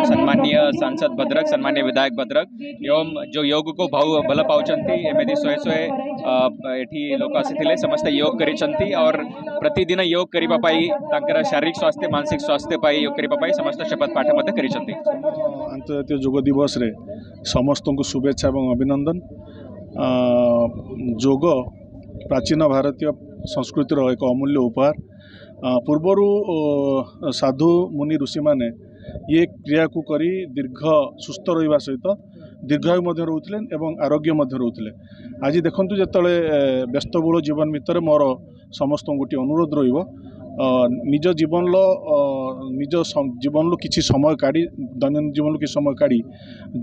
सम्मानीय सांसद भद्रक, सम्मानीय विधायक भद्रक एवं जो योग को भल पाँच एमती शहे शहे एठी लोक आसी समस्ते योग करिसेंती और प्रतिदिन योग करने शारीरिक स्वास्थ्य मानसिक स्वास्थ्य योग करने समस्त शपथ पाठ करिसेंती। अंतर्जातीय योग दिवस रे समस्त को शुभेच्छा और अभिनंदन। योग प्राचीन भारतीय संस्कृतिर एक अमूल्य उपहार। पूर्वर साधु मुनि ऋषि माने ये क्रिया को करी दीर्घ सुस्थ रहा सहित दीर्घायु रोते एवं आरोग्य रोते। आज देखूँ जिते व्यस्तबहुल जीवन भितर मोर समस्त गोटे अनुरोध निज जीवन किसी समय काढ़ी दैनंदिन जीवन किसी समय काढ़ी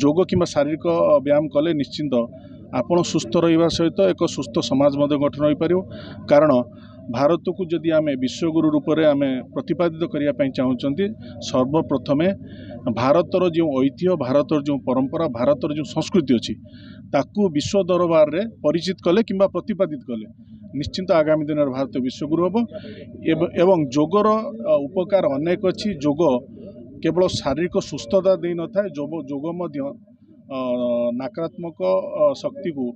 योग कि शारीरिक व्यायाम कले निश्चिंत आपण सुस्थ रहा सहित एक सुस्थ समाज गठन हो पार। कारण भारत को जदि आम विश्वगुरु रूप में आम प्रतिपादित करने चाहते सर्वप्रथमे भारतर जो ऐतिह्य भारतर जो परंपरा भारतर जो संस्कृति अच्छी ताकू विश्व दरबार रे परिचित कले किंबा प्रतिपादित कले निश्चिंत आगामी दिन में भारत विश्वगुरु हम एवं योगर उपकार अनेक अच्छी। योग केवल शारीरिक सुस्थता दे न था योग नकारात्मक शक्ति को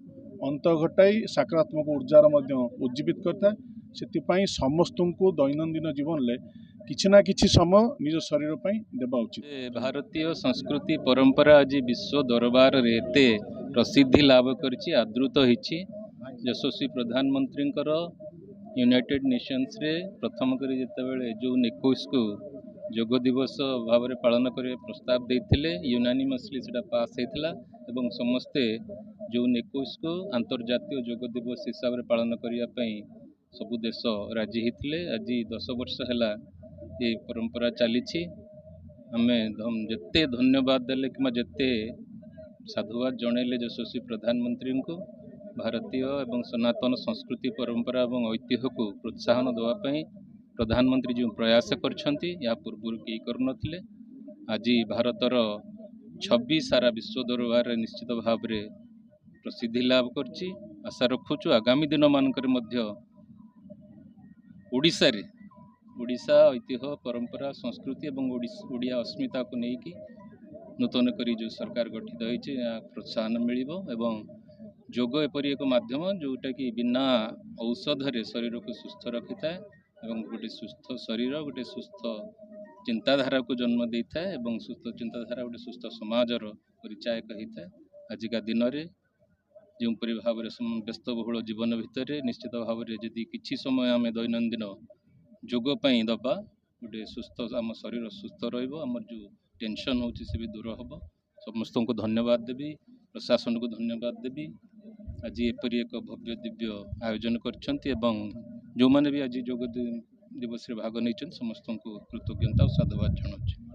अंत घटाई सकारात्मक ऊर्जार उज्जीवित करता है। समस्त को दैनंदिन जीवन में किसी ना किसी समय निज शरीर पर देवा उचित। भारतीय संस्कृति परंपरा आज विश्व दरबार रे एते प्रसिद्धि लाभ करछि आदृत होइछि। यशस्वी प्रधानमंत्री यूनाइटेड नेशंस रे प्रथम करी जेतेबेले जून 21 को योग दिवस भाव में पालन कर प्रस्ताव देते यूनानिमसली से पास होता एवं समस्ते जून 21 को अंतर्जातीय योग दिवस हिसाब से पालन करने सबु देश राजी होते। आज 10 वर्ष है ये परंपरा चली आम जिते धन्यवाद देले कि जिते साधुवाद जनइले यशस्वी प्रधानमंत्री को भारतीय एवं सनातन संस्कृति परंपरा और ऐतिह्य को प्रोत्साहन देवाई प्रधानमंत्री जो प्रयास करछंती या पूर्व कई करुनथिले। आज भारतर छवि सारा विश्व दरबार निश्चित भाव में प्रसिद्धि लाभ करछि। आशा रखुचु आगामी दिन मानकर मध्य ओडिशा ऐतिह्य परंपरा संस्कृति एवं ओडिया अस्मिता को लेकिन नूतन करी जो सरकार गठित होइछि प्रोत्साहन मिलिबो एवं योग एपरी एक माध्यम जोटा कि बिना औषधरे शरीर को सुस्थ रखि था एवं गोटे सुस्थ शरीर गोटे सुस्थ चिंताधारा को जन्म देता है एवं सुस्थ चिंताधारा गोटे सुस्थ समाजर परिचायक होता है। आजिका दिन में जोपरी भाव में व्यस्तबहुल जीवन भितर निश्चित भाव में जदि किसी समय आम दैनंदिन योगपाई दबा गोटे सुस्थ आम शरीर सुस्थ रमर जो टेंशन हो भी दूर हम। समस्त को धन्यवाद देवी प्रशासन को धन्यवाद देवी आज एपरी एक भव्य दिव्य आयोजन करछंती एवं जो माने भी आज योग दिवस भाग नहीं समस्त को कृतज्ञता और साधुवाद जनाऊँ।